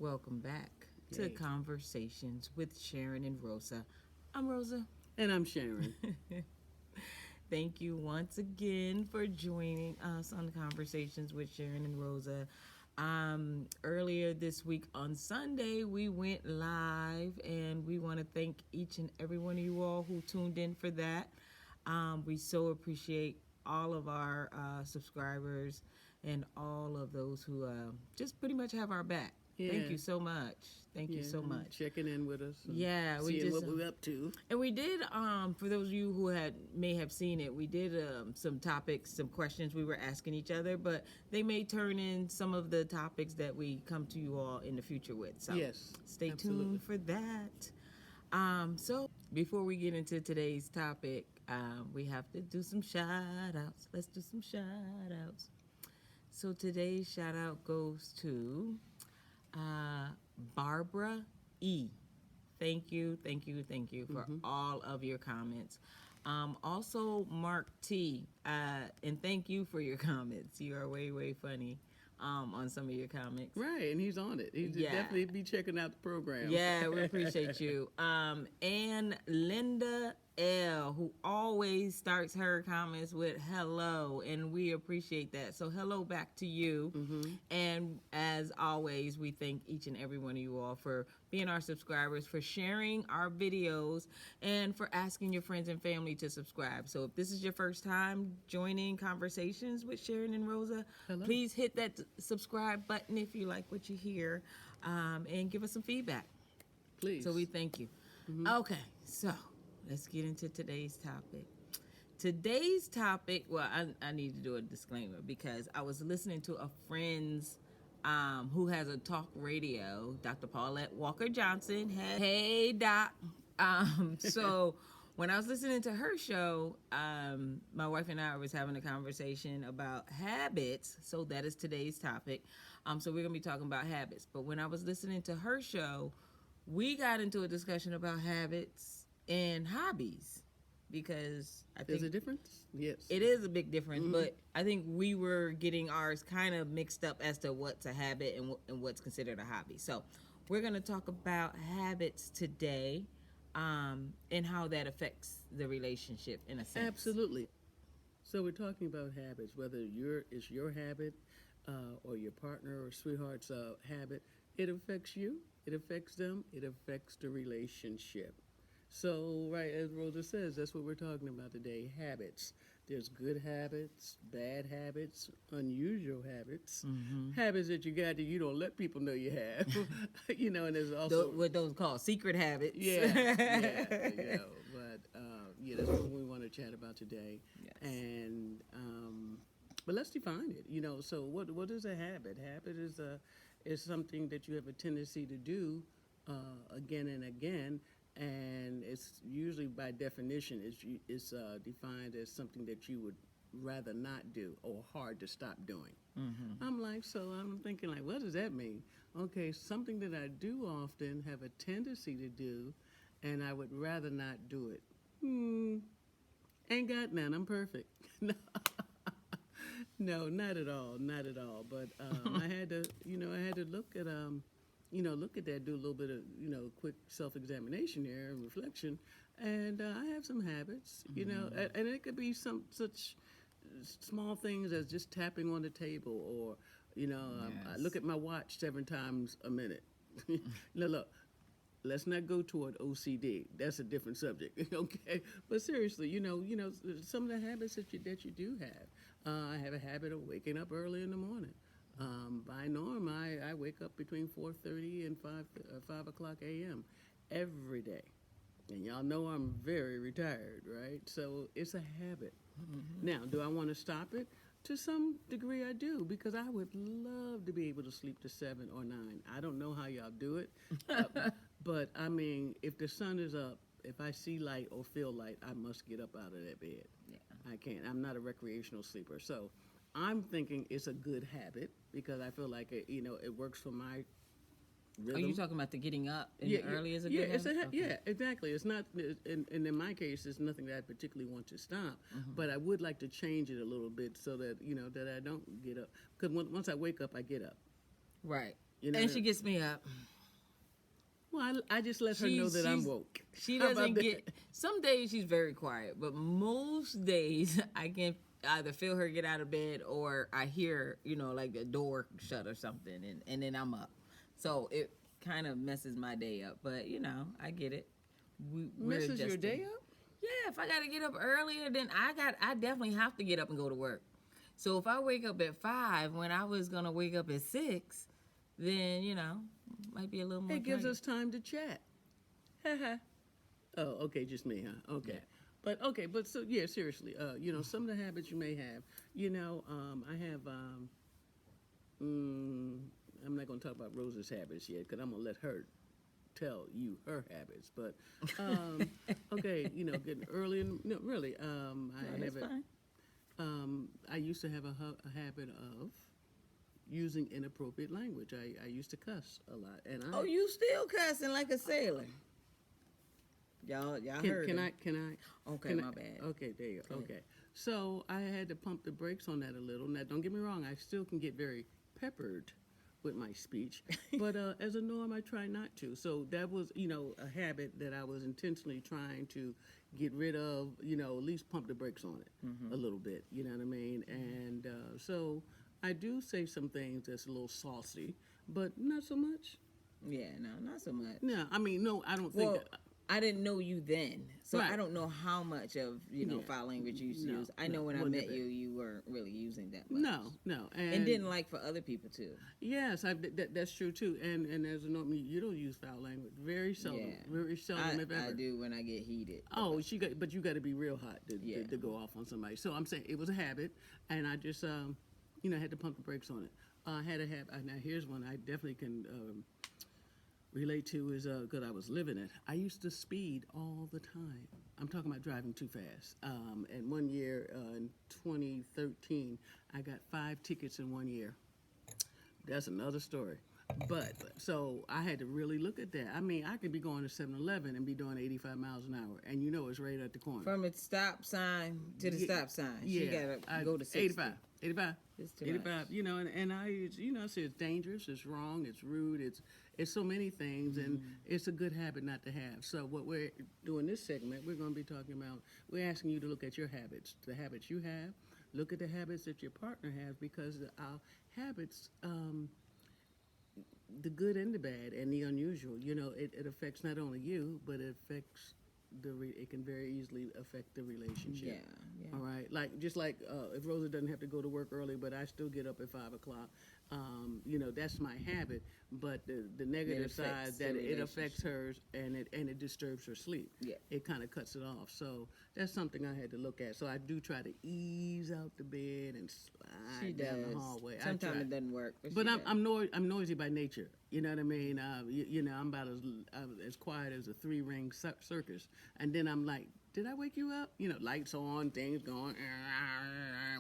Welcome back to Yay. Conversations with Sharyn and Rosa. I'm Rosa. And I'm Sharyn. Thank you once again for joining us on Conversations with Sharyn and Rosa. Earlier this week on Sunday, we went live, and we want to thank each and every one of you all who tuned in for that. We so appreciate all of our subscribers and all of those who just pretty much have our back. Yeah. Thank you so much. Thank you so much. Checking in with us. Yeah, we seeing just what we're up to. and we did for those of you who may have seen it, we did some topics, some questions we were asking each other, but they may turn in some of the topics that we come to you all in the future with. So Yes, stay absolutely. tuned for that. So before we get into today's topic, we have to do some shout outs. Let's do some shout outs. So today's shout out goes to Barbara E. Thank you for all of your comments. Also, Mark T. And thank you for your comments. You are way funny on some of your comments. Right, and he's on it. He'd definitely be checking out the program. Yeah, we appreciate you. And Linda L, who always starts her comments with hello, and we appreciate that. So hello back to you. And as always, we thank each and every one of you all for being our subscribers, for sharing our videos, and for asking your friends and family to subscribe. So if this is your first time joining Conversations with Sharyn and Rosa, please hit that subscribe button if you like what you hear, and give us some feedback. Please. So we thank you. Okay, so let's get into today's topic. Today's topic, well, I need to do a disclaimer because I was listening to a friend's who has a talk radio, Dr. Paulette Walker Johnson. Hey, Doc. So when I was listening to her show, my wife and I was having a conversation about habits. So that is today's topic. So we're going to be talking about habits. But when I was listening to her show, we got into a discussion about habits and hobbies because I think there's a difference. Yes, it is a big difference, but I think we were getting ours kind of mixed up as to what's a habit and what's considered a hobby. So we're going to talk about habits today, and how that affects the relationship in a sense. Absolutely. So we're talking about habits, whether it's your habit or your partner or sweetheart's habit. It affects you. It affects them. It affects the relationship. So, right, as Rosa says, that's what we're talking about today, habits. There's good habits, bad habits, unusual habits, habits that you got that you don't let people know you have. And there's also... What those called secret habits. Yeah. But, that's what we want to chat about today. Yes. And, but let's define it, so what is a habit? Habit is something that you have a tendency to do again and again. And it's usually by definition it's defined as something that you would rather not do or hard to stop doing. I'm thinking like, what does that mean? Okay, something that I do often, have a tendency to do, and I would rather not do it. Ain't got none. I'm perfect. No, not at all. But I had to look at that, do a little bit of, quick self-examination there and reflection. And I have some habits, and it could be some such small things as just tapping on the table or, I look at my watch 7 times a minute. Look, let's not go toward OCD. That's a different subject, okay? But seriously, some of the habits that you do have. I have a habit of waking up early in the morning. By norm, I wake up between 4:30 and 5 o'clock a.m. every day. And y'all know I'm very retired, right? So it's a habit. Now, do I want to stop it? To some degree, I do, because I would love to be able to sleep to 7 or 9. I don't know how y'all do it. But, I mean, if the sun is up, if I see light or feel light, I must get up out of that bed. Yeah. I can't. I'm not a recreational sleeper. So I'm thinking it's a good habit because I feel like it works for my rhythm. Are you talking about the getting up early is a good habit? Okay. Yeah, exactly. It's not, and in my case, it's nothing that I particularly want to stop, but I would like to change it a little bit so that, that I don't get up. Because once I wake up, I get up. Right. You know. And she gets me up. Well, I just let her know that I'm woke. She How about doesn't that? get. Some days she's very quiet, but most days I can either feel her get out of bed or I hear, like the door shut or something, and then I'm up. So it kind of messes my day up. But I get it. We're Messes your adjusting. day up? Yeah, if I got to get up earlier, then I definitely have to get up and go to work. So if I wake up at 5 when I was gonna wake up at 6, then might be a little more. It gives tired. us time to chat. Oh, okay, just me, huh? Okay. Yeah. But so yeah, seriously, some of the habits you may have, I have, I'm not going to talk about Rosa's habits yet because I'm going to let her tell you her habits. But, okay, getting early, no, really, I have it. Fine. I used to have a habit of using inappropriate language. I used to cuss a lot, and Oh, you still cussing like a sailor? Y'all heard can him. I? Okay, my bad. Okay, there you go. Okay, so I had to pump the brakes on that a little. Now, don't get me wrong, I still can get very peppered with my speech, but as a norm, I try not to. So that was, a habit that I was intentionally trying to get rid of. At least pump the brakes on it a little bit. You know what I mean? And so I do say some things that's a little saucy, but not so much. Yeah, no, not so much. No, I mean, no, I don't think. Well, I didn't know you then, so Right. I don't know how much of foul language you used to use. I know when I wasn't met that you, you weren't really using that much. No, and didn't like for other people too. Yes, that's true too. And as a norm, you don't use foul language. Very seldom. Yeah. Very seldom, if ever. I do when I get heated. Oh, but you got to be real hot to go off on somebody. So I'm saying it was a habit, and I just had to pump the brakes on it. I had a habit. Now here's one I definitely can relate to is because I was living it. I used to speed all the time. I'm talking about driving too fast. And one year in 2013, I got 5 tickets in 1 year. That's another story. But so I had to really look at that. I mean, I could be going to 7-Eleven and be doing 85 miles an hour, and it's right at the corner. From its stop sign to the stop sign, she gotta go to 60. 85. It's too 85. much. And I say it's dangerous, it's wrong, it's rude, it's so many things, and it's a good habit not to have. So what we're doing this segment, we're going to be talking about. We're asking you to look at your habits, the habits you have, look at the habits that your partner has, because our habits. The good and the bad and the unusual, it affects not only you, but it affects it can very easily affect the relationship. Yeah. All right. Just like if Rosa doesn't have to go to work early, but I still get up at 5 o'clock. That's my habit. But the negative side that it affects hers and it disturbs her sleep. Yeah. It kind of cuts it off. So that's something I had to look at. So I do try to ease out the bed and slide down the hallway. Sometimes it doesn't work. But I'm noisy by nature. You know what I mean? I'm about as quiet as a 3-ring circus. And then I'm like, did I wake you up? Lights on, things going.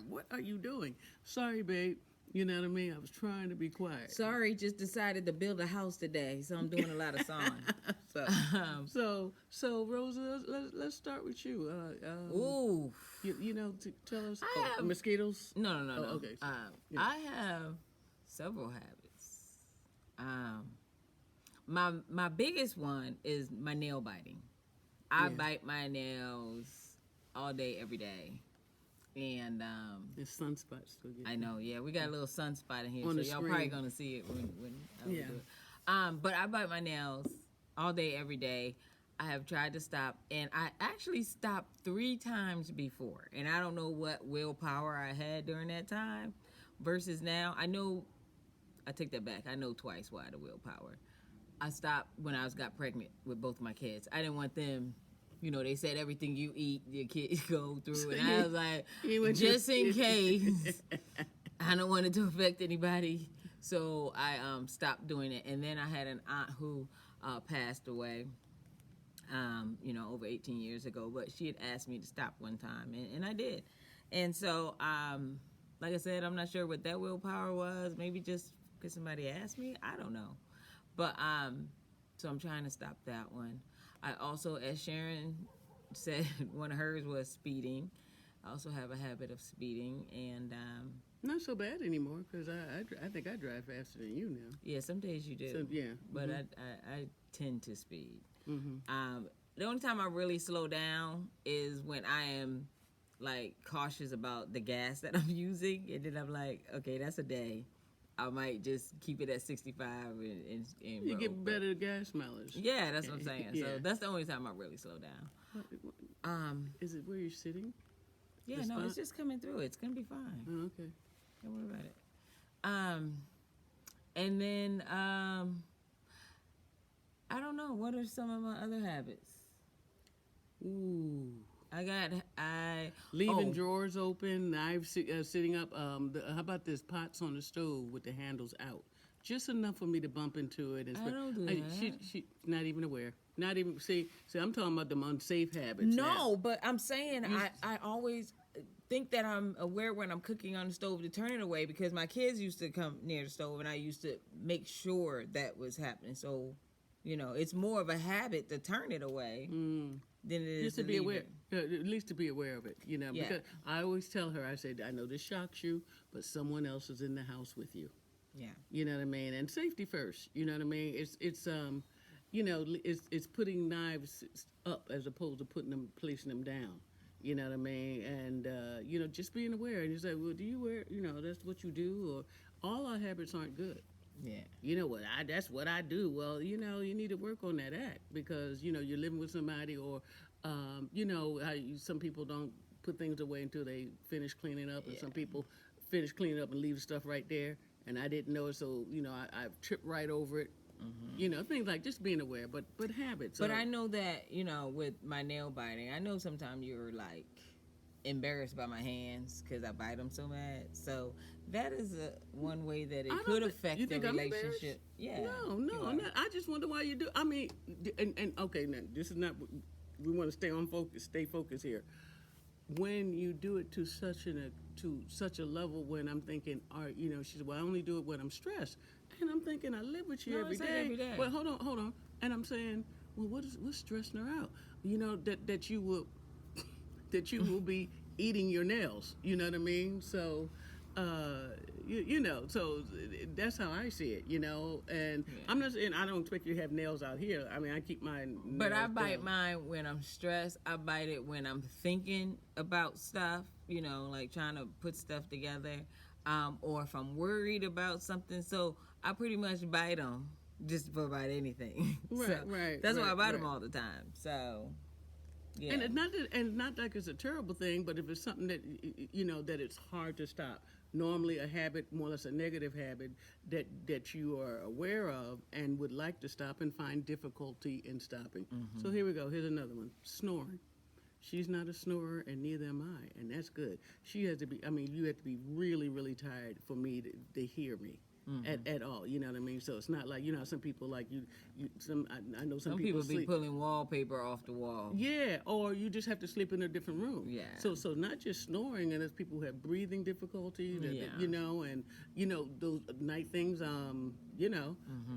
What are you doing? Sorry, babe. You know what I mean? I was trying to be quiet. Sorry, just decided to build a house today, so I'm doing a lot of sawing. So Rosa, let's start with you. Ooh. To tell us. I have mosquitoes? No. Oh, okay. I have several habits. My biggest one is my nail biting. I bite my nails all day, every day. And the sunspots still get. I know, yeah, we got a little sunspot in here, On so the y'all screen. probably gonna see it when I do it. But I bite my nails all day, every day. I have tried to stop, and I actually stopped 3 times before, and I don't know what willpower I had during that time versus now. I take that back. I know twice why the willpower. I stopped when I got pregnant with both my kids. I didn't want them. They said everything you eat, your kids go through. And I was like, just in case, I don't want it to affect anybody. So I stopped doing it. And then I had an aunt who passed away, over 18 years ago. But she had asked me to stop one time, and I did. And so, like I said, I'm not sure what that willpower was. Maybe just because somebody asked me. I don't know. But so I'm trying to stop that one. I also, as Sharyn said, one of hers was speeding. I also have a habit of speeding, and Not so bad anymore because I think I drive faster than you now. yeah, some days you do. So yeah, But I tend to speed. mm-hmm. The only time I really slow down is when I am like cautious about the gas that I'm using, and then I'm like, okay, that's a day. I might just keep it at 65 and You roll, get better gas mileage. yeah, that's what I'm saying. Yeah. So that's the only time I really slow down. What, Um, is it where you're sitting? yeah, The no, spot? it's just coming through. It's gonna be fine. Oh, okay. Don't worry about it. And then I don't know. What are some of my other habits? Ooh. I Leaving drawers open, knives sitting up. How about this? Pots on the stove with the handles out. Just enough for me to bump into it. I don't do that. She not even aware. Not even see. I'm talking about them unsafe habits. No, now. but I'm saying I always think that I'm aware when I'm cooking on the stove to turn it away because my kids used to come near the stove and I used to make sure that was happening. So, it's more of a habit to turn it away than it is Just to be leave aware, it. at least to be aware of it, Yeah. Because I always tell her, I said, I know this shocks you, but someone else is in the house with you. Yeah. You know what I mean? And safety first. You know what I mean? It's putting knives up as opposed to placing them down. You know what I mean? And just being aware. And you say, well, do you wear? That's what you do, or all our habits aren't good. Yeah. You know what? That's what I do. Well, you need to work on that act because you're living with somebody, or some people don't put things away until they finish cleaning up, and some people finish cleaning up and leave the stuff right there. And I didn't know it, so I tripped right over it. Mm-hmm. Things like just being aware, but habits. But I know that with my nail biting, I know sometimes you're like embarrassed by my hands because I bite them so bad. So that is one way that it could affect the relationship. Yeah. No, not, I just wonder why you do. I mean, and okay, now this is not. We want to stay focused here. When you do it to such a level, when I'm thinking, she said, well, I only do it when I'm stressed, and I'm thinking, I live with you every day. Well, hold on, and I'm saying, well, what's stressing her out? That you will be eating your nails. You know what I mean? So, so that's how I see it. And I'm not saying I don't expect you to have nails out here. I mean, I keep mine. But I bite mine when I'm stressed. I bite it when I'm thinking about stuff. Like trying to put stuff together, or if I'm worried about something. So I pretty much bite them just for about anything. Right. That's why I bite them all the time. So. Yeah. And it's not like it's a terrible thing, but if it's something that that it's hard to stop. Normally, a habit, more or less a negative habit that you are aware of and would like to stop and find difficulty in stopping. Mm-hmm. So here we go. Here's another one: snoring. She's not a snorer, and neither am I, and that's good. She has to be. I mean, you have to be really, really tired for me to hear me. Mm-hmm. At all, you know what I mean. So it's not like some people like you. I know some people be pulling wallpaper off the wall. Yeah, or you just have to sleep in a different room. Yeah. So not just snoring, and there's people who have breathing difficulty. And those night things. Mm-hmm.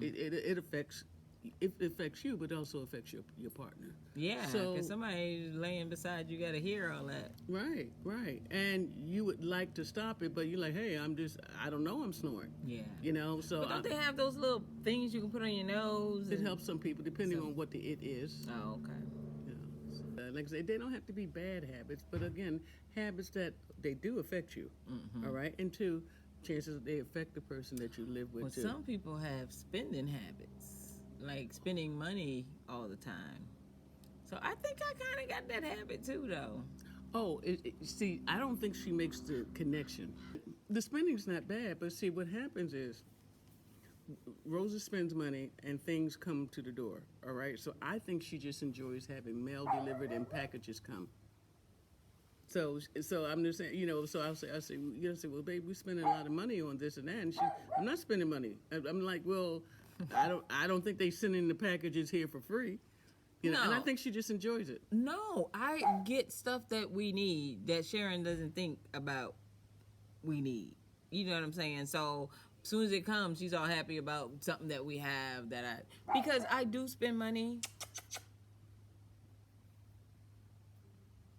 It affects you, but also affects your partner. Yeah, because somebody laying beside you got to hear all that. Right. And you would like to stop it, but you're like, hey, I don't know I'm snoring. Yeah. So. But don't they have those little things you can put on your nose? It helps some people, depending on what it is. Oh, okay. Like I say, they don't have to be bad habits, but again, habits that they do affect you. Mm-hmm. All right? And two, chances that they affect the person that you live with, too. Some people have spending habits. Like spending money all the time. So I think I kind of got that habit too, though. Oh, see, I don't think she makes the connection. The spending's not bad, but see, what happens is Rosa spends money and things come to the door, all right? So I think she just enjoys having mail delivered and packages come. So I'm just saying, so I say, well, babe, we're spending a lot of money on this and that, and I'm not spending money. I'm like, well, I don't think they send in the packages here for free. And I think she just enjoys it. No, I get stuff that we need that Sharyn doesn't think about we need. You know what I'm saying? So as soon as it comes, she's all happy about something that we have because I do spend money.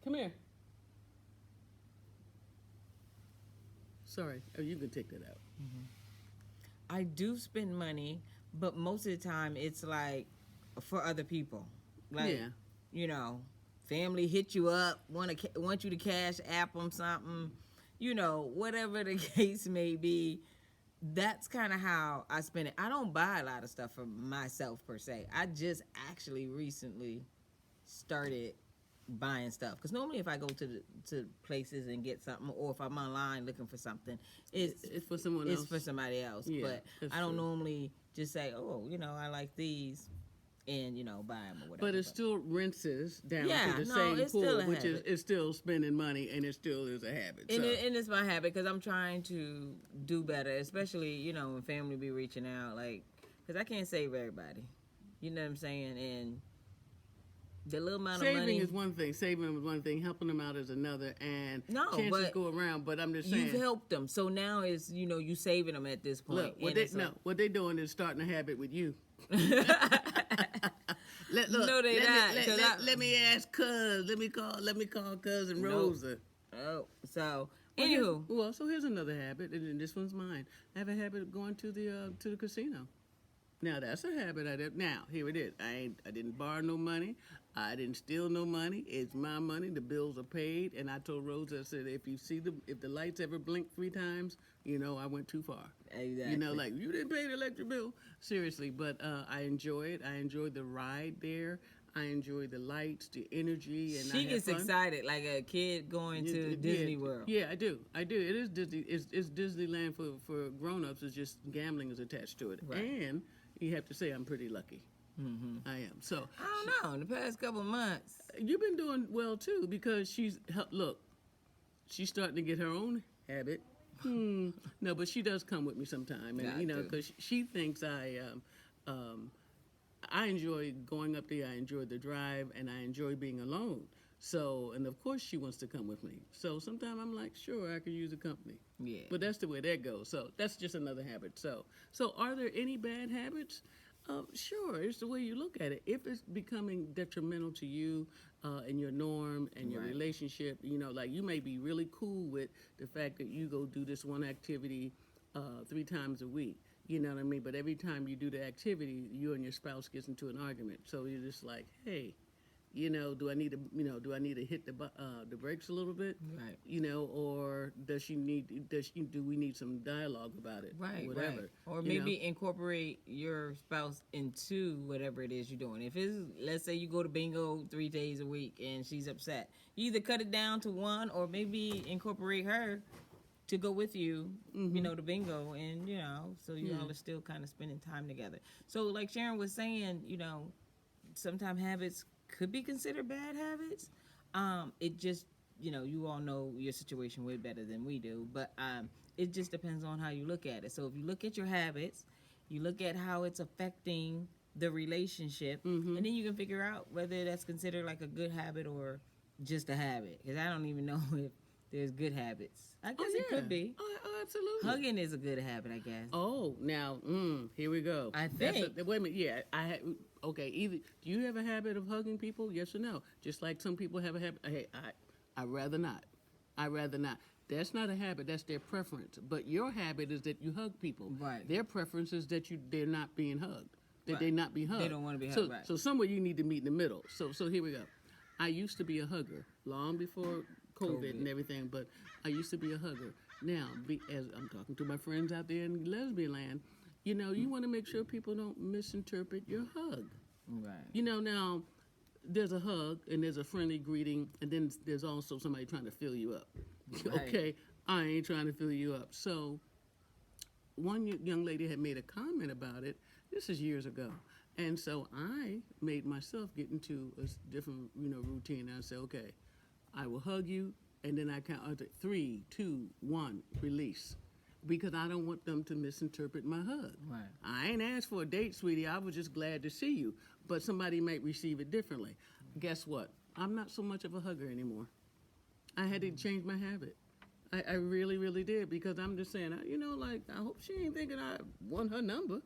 Come here. sorry. Oh, you can take that out. I do spend money, but most of the time it's like for other people. Like, Yeah. you know, family hit you up, want you to cash app them something, you know, whatever the case may be. That's kind of how I spend it. I don't buy a lot of stuff for myself per se. I just actually recently started buying stuff because normally if I go to places and get something, or if I'm online looking for something, It's for someone else. it's for somebody else. Yeah, But that's I don't true. normally just say, oh, you know, I like these, and you know, buy them or whatever. But it still rinses down Yeah, to the no, same it's pool, still a which is habit. it's still spending money, and it still is a habit. And, So and it's my habit because I'm trying to do better, especially, you know, when family be reaching out, like, because I can't save everybody. You know what I'm saying? And the little amount of saving money. is one thing, saving is one thing, helping them out is another, and No, chances but go around. But I'm just saying, you've helped them. So now is, you know, you saving them at this point. look, what And they it's no, like, what they doing is starting a habit with you. No, they not. Let me ask Cuz. Let me call Cousin Nope. Rosa. Oh, so Well, anywho, so here's another habit, and this one's mine. I have a habit of going to the casino. Now that's a habit I did. Now here it is. I didn't borrow no money. I didn't steal no money. It's my money. The bills are paid. And I told Rosa, I said, if the lights ever blink 3 times, you know I went too far. exactly. You know, like you didn't pay the electric bill. Seriously, but I enjoy it. I enjoy the ride there. I enjoy the lights, the energy, and I She have gets fun. excited like a kid going to Disney World. Yeah, I do. It is Disney. It's Disneyland for grown-ups. It's just gambling is attached to it. Right. And you have to say I'm pretty lucky. Mm-hmm. I am. So I don't know. In the past couple months, you've been doing well too because she's starting to get her own habit. No, but she does come with me sometime, and Yeah, because she thinks I enjoy going up there. I enjoy the drive, and I enjoy being alone. So, and of course, she wants to come with me. So sometimes I'm like, sure, I could use a company. yeah. But that's the way that goes. So that's just another habit. So are there any bad habits? Sure, it's the way you look at it. If it's becoming detrimental to you and your norm and your Right. relationship, like you may be really cool with the fact that you go do this one activity 3 times a week. You know what I mean? But every time you do the activity, you and your spouse gets into an argument. So you're just like, hey, do I need to hit the brakes a little bit? Right. Or do we need some dialogue about it? Right, Whatever. right. Or maybe incorporate your spouse into whatever it is you're doing. If it's, let's say you go to bingo 3 days a week and she's upset, you either cut it down to 1 or maybe incorporate her to go with you, to bingo, and so you all are still kind of spending time together. So like Sharyn was saying, sometimes habits could be considered bad habits. It just, you all know your situation way better than we do, but it just depends on how you look at it. So if you look at your habits, you look at how it's affecting the relationship, and then you can figure out whether that's considered like a good habit or just a habit. Because I don't even know if there's good habits. I guess it could be. Oh, absolutely. Hugging is a good habit, I guess. Oh, now, here we go. I think. Wait a minute. Yeah, okay. Either do you have a habit of hugging people? Yes or no? Just like some people have a habit. Hey, I rather not. That's not a habit. That's their preference. But your habit is that you hug people. Right. Their preference is that they're not being hugged. That Right. they not be hugged. They don't want to be hugged. So, Right. so somewhere you need to meet in the middle. So here we go. I used to be a hugger long before COVID and everything, but I used to be a hugger. Now, as I'm talking to my friends out there in lesbian land, you want to make sure people don't misinterpret your hug. Right. Now there's a hug and there's a friendly greeting, and then there's also somebody trying to fill you up. Right. Okay, I ain't trying to fill you up. So one young lady had made a comment about it. This is years ago. And so I made myself get into a different, routine. I said, okay, I will hug you, and then I count 3, 2, 1, release. Because I don't want them to misinterpret my hug. Right. I ain't asked for a date, sweetie. I was just glad to see you. But somebody might receive it differently. Guess what? I'm not so much of a hugger anymore. I had to change my habit. I really, really did, because I'm just saying, I hope she ain't thinking I want her number.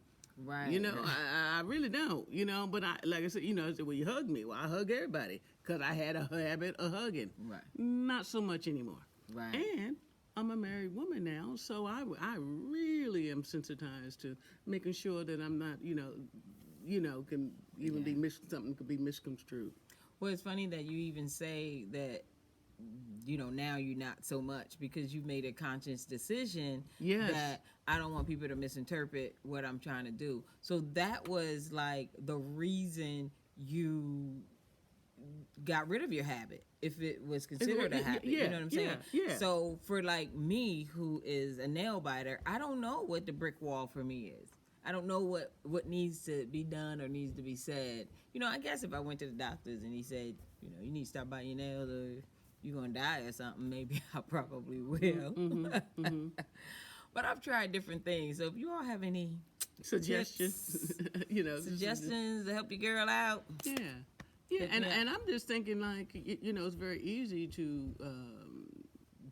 Right. I really don't, but like I said, I said, well, you hug me. Well, I hug everybody because I had a habit of hugging. Right. Not so much anymore. Right. And I'm a married woman now, so I really am sensitized to making sure that I'm not, can even Yeah. something could be misconstrued. Well, it's funny that you even say that, now you're not so much because you made a conscious decision Yes. that I don't want people to misinterpret what I'm trying to do. So that was like the reason you got rid of your habit, if it was considered a habit. Yeah, You know what I'm saying? yeah. So for like me, who is a nail biter, I don't know what the brick wall for me is. I don't know what needs to be done or needs to be said. I guess if I went to the doctors and he said, you need to stop biting your nails or you're going to die or something, maybe I probably will. Mm-hmm, mm-hmm. But I've tried different things. So if you all have any Suggestions, suggestions to help your girl out. Yeah. Yeah, and I'm just thinking, like, it's very easy to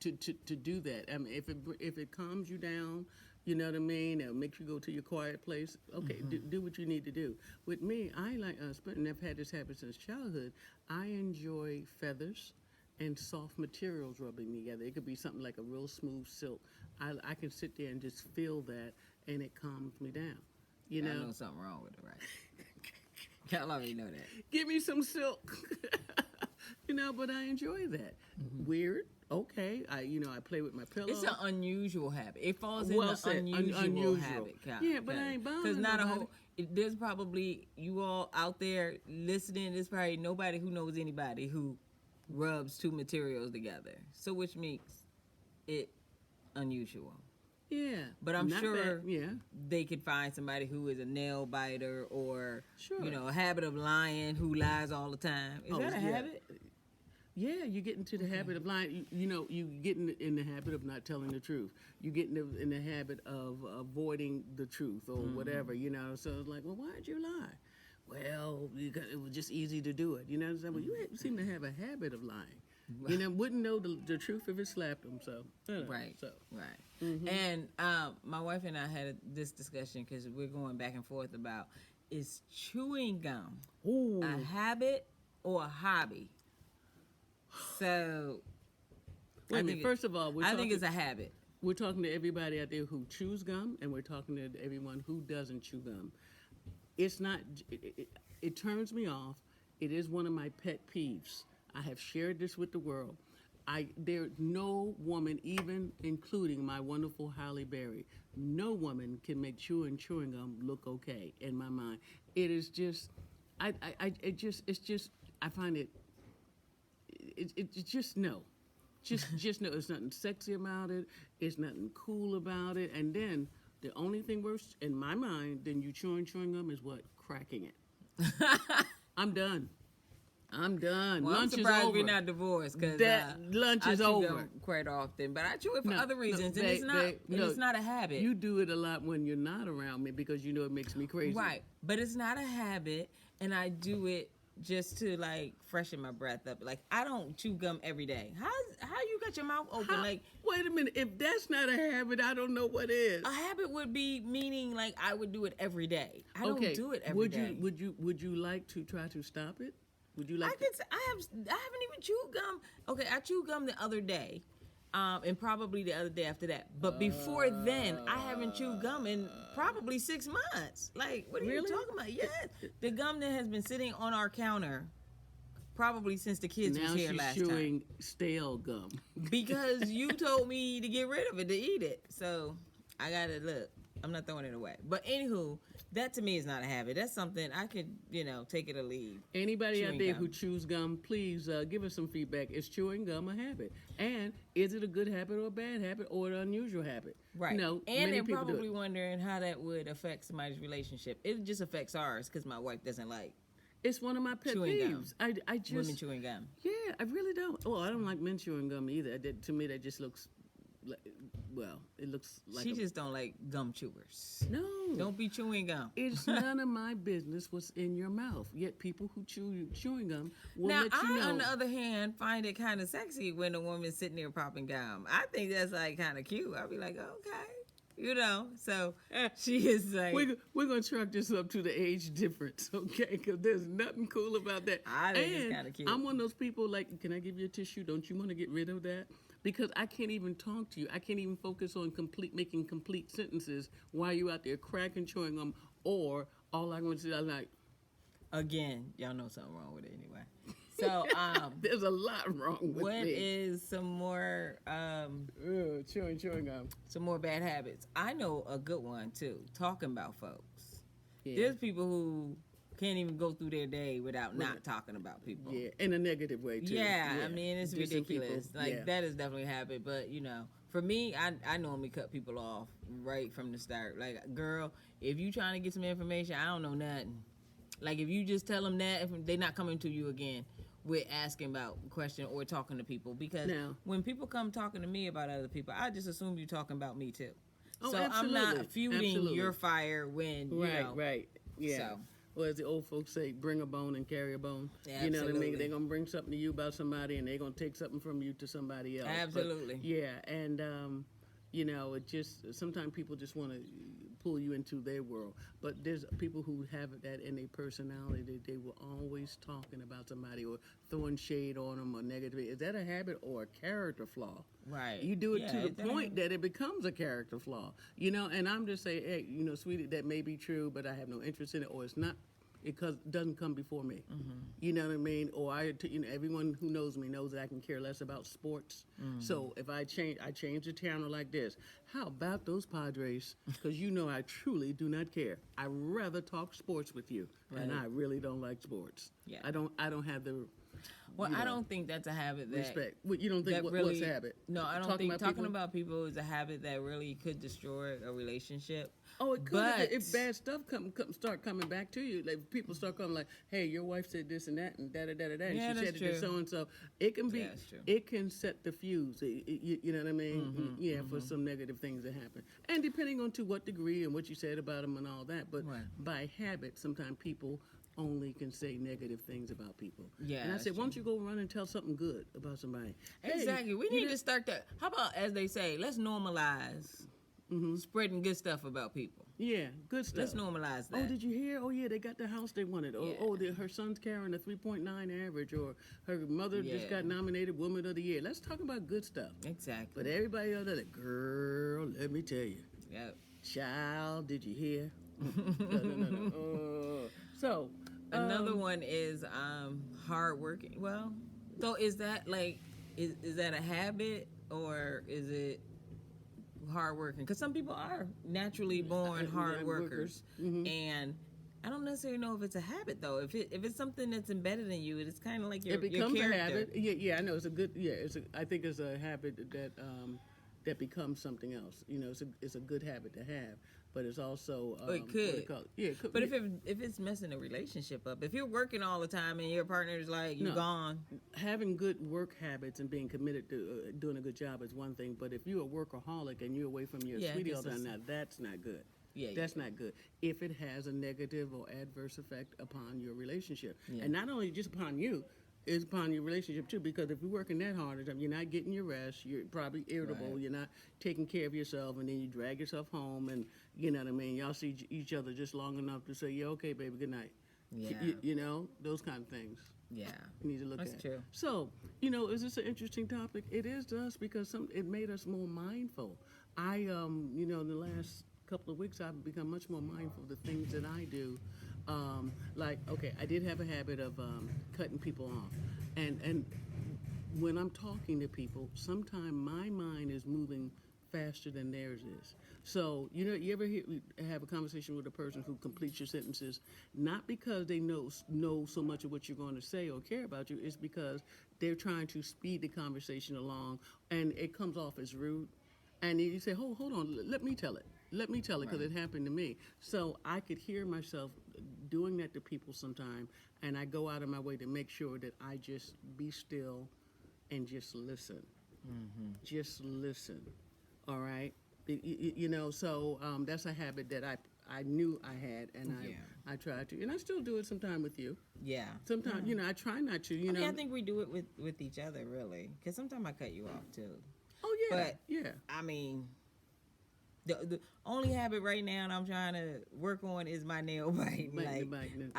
do that. I mean, if it calms you down, you know what I mean, it makes you go to your quiet place. Okay, do what you need to do. With me, I like and I've had this habit since childhood. I enjoy feathers and soft materials rubbing together. It could be something like a real smooth silk. I can sit there and just feel that, and it calms me down. I know something wrong with it, right? Y'all already know that. Give me some silk. But I enjoy that. Weird. Okay. I play with my pillow. It's an unusual habit. It falls in Well the said. unusual habit. Yeah, but I ain't bothering because not a nobody. whole. There's probably you all out there listening. There's probably nobody who knows anybody who rubs two materials together. So which makes it unusual. Yeah. But I'm Not sure bad. Yeah. they could find somebody who is a nail biter or Sure. a habit of lying who lies all the time. Is that a habit? Yeah, you get into the habit of lying. You get in the habit of not telling the truth. You get in the habit of avoiding the truth or whatever, So it's like, well, why'd you lie? Well, it was just easy to do it. Well, you seem to have a habit of lying. Wouldn't know the truth if it slapped them. So Right. So Right. Mm-hmm. And my wife and I had this discussion because we're going back and forth about, is chewing gum Ooh. a habit or a hobby? So Wait a minute. First of all, I think it's a habit. We're talking to everybody out there who chews gum, and we're talking to everyone who doesn't chew gum. It's not. It turns me off. It is one of my pet peeves. I have shared this with the world. There's no woman, even including my wonderful Halle Berry, no woman can make chewing gum look okay in my mind. It is just, I find it. It's just no. Just no. There's nothing sexy about it. It's nothing cool about it. And then the only thing worse in my mind than you chewing gum is what? Cracking it. I'm done. Well, Lunch I'm surprised is over. we're not divorced because lunch is I chew over. gum quite often, but I chew it for other reasons, and it's not a habit. You do it a lot when you're not around me because it makes me crazy. Right, but it's not a habit, and I do it just to like freshen my breath up. Like I don't chew gum every day. How you got your mouth open? Like wait a minute. If that's not a habit, I don't know what is. A habit would be meaning like I would do it every day. I don't do it every day. Would you like to try to stop it? Would you like? I haven't even chewed gum. Okay, I chewed gum the other day, and probably the other day after that. But before then, I haven't chewed gum in probably 6 months. Like, what are you talking about? Yes, the gum that has been sitting on our counter probably since the kids was here last time. Now she's chewing stale gum because you told me to get rid of it, to eat it. So I gotta look. I'm not throwing it away. But anywho, that to me is not a habit. That's something I could, take it or leave. Anybody out there who chews gum, please give us some feedback. Is chewing gum a habit? And is it a good habit or a bad habit or an unusual habit? Right. And they're probably wondering how that would affect somebody's relationship. It just affects ours because my wife doesn't like It's one of my pet peeves. I just women chewing gum. Yeah, I really don't. Oh, I don't like men chewing gum either. To me, that just looks like, it looks like she just don't like gum chewers. No, don't be chewing gum. It's none of my business what's in your mouth. Yet people who chewing gum will now, let you know. I, on the other hand, find it kind of sexy when a woman's sitting there popping gum. I think that's like kind of cute. I'll be like, okay. So she is like... We're going to chalk this up to the age difference, okay? Because there's nothing cool about that. I think it's kind of cute. I'm one of those people like, can I give you a tissue? Don't you want to get rid of that? because I can't even talk to you. I can't even focus on making complete sentences while you out there cracking, chewing them, or all I want to say, I'm like, Again, y'all know something wrong with it anyway. So, there's a lot wrong with what me. is some more Chewing some more bad habits? I know a good one too. Talking about folks. Yeah. There's people who can't even go through their day without not talking about people. Yeah, in a negative way too. Yeah, I mean it's Dissing ridiculous. people. Like that is definitely a habit. But for me, I normally cut people off right from the start. Like, girl, if you trying to get some information, I don't know nothing. Like, if you just tell them that, if they're not coming to you again with asking about a question or talking to people. Because when people come talking to me about other people, I just assume you're talking about me too. Oh, so absolutely. I'm not fueling Absolutely. your fire when, Right, yeah. So. Well, as the old folks say, bring a bone and carry a bone. Absolutely. You know what I mean? They're going to bring something to you about somebody, and they're going to take something from you to somebody else. Absolutely. But, yeah, and, it just, sometimes people just want to pull you into their world. But there's people who have that in their personality, that they were always talking about somebody or throwing shade on them or negative. Is that a habit or a character flaw? Right. You do it to the point that it becomes a character flaw, and I'm just saying, hey, sweetie, that may be true, but I have no interest in it, or it's not, because it doesn't come before me. Mm-hmm. You know what I mean? Or everyone who knows me knows that I can care less about sports. Mm-hmm. So if I change the channel like this. How about those Padres? Because I truly do not care. I rather talk sports with you, and I really don't like sports. Yeah. I don't have the. Well, I don't think that's a habit that... Respect. You don't think what's a habit? No, I don't think talking about people is a habit that really could destroy a relationship. Oh, it could. But if bad stuff start coming back to you, like people start coming like, hey, your wife said this and that and da-da-da-da-da, and she said it to so-and-so. It can be, it can set the fuse, you know what I mean? Mm-hmm, for some negative things that happen. And depending on to what degree and what you said about them and all that. But by habit, sometimes people only can say negative things about people. Yeah. And I said, why don't you go run and tell something good about somebody? Exactly. Hey, we need to start that. How about, as they say, let's normalize spreading good stuff about people. Yeah, good stuff. Let's normalize that. Oh, did you hear? Oh, yeah, they got the house they wanted. Or her son's carrying a 3.9 average. Or her mother just got nominated Woman of the Year. Let's talk about good stuff. Exactly. But everybody else, like, girl, let me tell you. Yep. Child, did you hear? No. So another one is hard working. Well, so is that like is that a habit or is it hard working? Because some people are naturally born hard workers, and I don't necessarily know if it's a habit though. If it's something that's embedded in you, it's kind of like your becomes your a habit. Yeah, I know it's a good. Yeah, I think it's a habit that becomes something else. It's a good habit to have. But it's also it could. It could. But if it's messing a relationship up, if you're working all the time and your partner's like you're gone, having good work habits and being committed to doing a good job is one thing. But if you're a workaholic and you're away from your sweetie all the time, now that's not good. That's not good. If it has a negative or adverse effect upon your relationship, and not only just upon you. It's upon your relationship too, because if you're working that hard, you're not getting your rest. You're probably irritable. You're not taking care of yourself, and then you drag yourself home, and you know what I mean. Y'all see each other just long enough to say, "Yeah, okay, baby, good night." Yeah, those kind of things. Yeah, you need to look at. That's true. So, is this an interesting topic? It is to us because it made us more mindful. In the last couple of weeks, I've become much more mindful of the things that I do. I did have a habit of cutting people off. And when I'm talking to people, sometimes my mind is moving faster than theirs is. So, you ever have a conversation with a person who completes your sentences, not because they know so much of what you're going to say or care about you, it's because they're trying to speed the conversation along, and it comes off as rude. And you say, hold on, let me tell it. Let me tell it, because it happened to me. So I could hear myself doing that to people sometime, and I go out of my way to make sure that I just be still and just listen. Mm-hmm. Just listen, all right? So that's a habit that I knew I had, and I tried to. And I still do it sometime with you. Yeah. Sometimes, I try not to, I think we do it with each other, really, because sometimes I cut you off, too. Oh, yeah. But, yeah. I mean... The only habit right now that I'm trying to work on is my nail biting.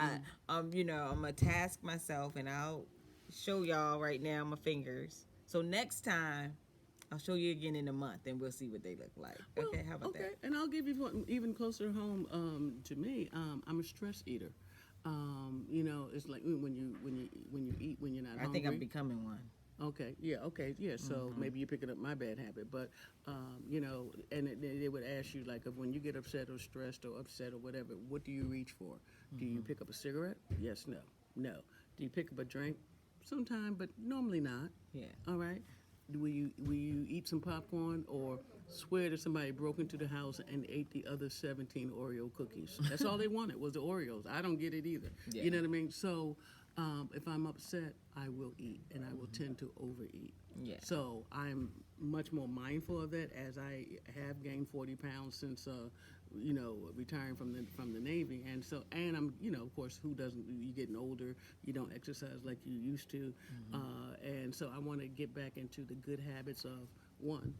I'm gonna task myself, and I'll show y'all right now my fingers. So next time I'll show you again in a month, and we'll see what they look like. Well, Okay, how about okay. that? And I'll give you one even closer home to me. I'm a stress eater. It's like when you eat when you're not I hungry. think I'm becoming one. Okay, yeah, okay, yeah. So maybe you're picking up my bad habit, but and they would ask you like, if when you get upset or stressed or upset or whatever, what do you reach for? Do you pick up a cigarette? Yes, no, no. Do you pick up a drink? Sometime, but normally not. Yeah. All right. Will you eat some popcorn or swear that somebody broke into the house and ate the other 17 Oreo cookies? That's all they wanted was the Oreos. I don't get it either. Yeah. You know what I mean? So if I'm upset, I will eat, and I will tend to overeat. Yeah. So I'm much more mindful of that, as I have gained 40 pounds since retiring from the Navy, and I'm of course, who doesn't? You're getting older, you don't exercise like you used to, and so I want to get back into the good habits of one.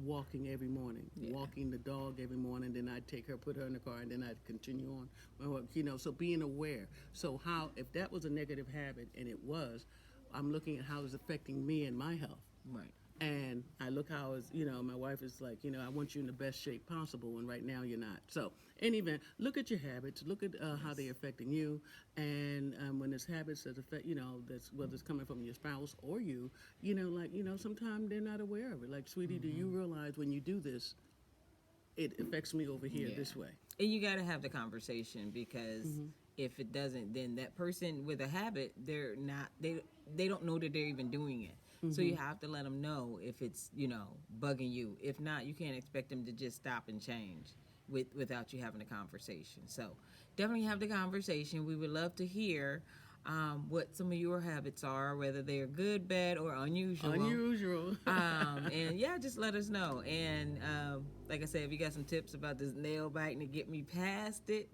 Walking every morning, walking the dog every morning, then I'd take her, put her in the car, and then I'd continue on my work. So being aware. So how, if that was a negative habit, and it was, I'm looking at how it's affecting me and my health. Right. And I look how it's, my wife is like, I want you in the best shape possible, and right now you're not. So, in event, look at your habits, look at how they're affecting you, and when there's habits that affect, that's whether it's coming from your spouse or you, sometimes they're not aware of it. Like, sweetie, do you realize when you do this, it affects me over here this way? And you got to have the conversation, because if it doesn't, then that person with a habit, they're not, they don't know that they're even doing it. So you have to let them know if it's, bugging you. If not, you can't expect them to just stop and change without you having a conversation. So definitely have the conversation. We would love to hear what some of your habits are, whether they're good, bad, or unusual. And just let us know. And like I said, if you got some tips about this nail biting to get me past it,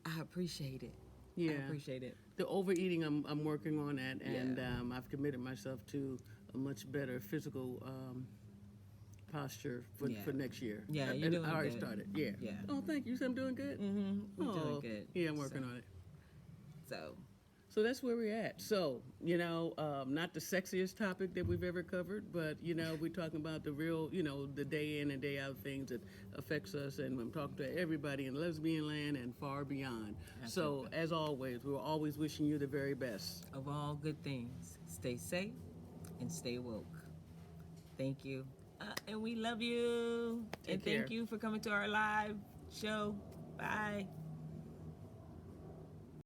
I appreciate it. Yeah, I appreciate it. The overeating, I'm working on that, and I've committed myself to a much better physical posture for next year. Yeah, you're doing I already good. Started. Yeah. Yeah. Oh, thank you. So I'm doing good. We're doing good. Yeah, I'm working on it. So that's where we're at. So, not the sexiest topic that we've ever covered, but, we're talking about the real, the day in and day out things that affects us. And I'm talking to everybody in lesbian land and far beyond. Absolutely. So, as always, we're always wishing you the very best. Of all good things, stay safe and stay woke. Thank you. And we love you. Take care. Thank you for coming to our live show. Bye.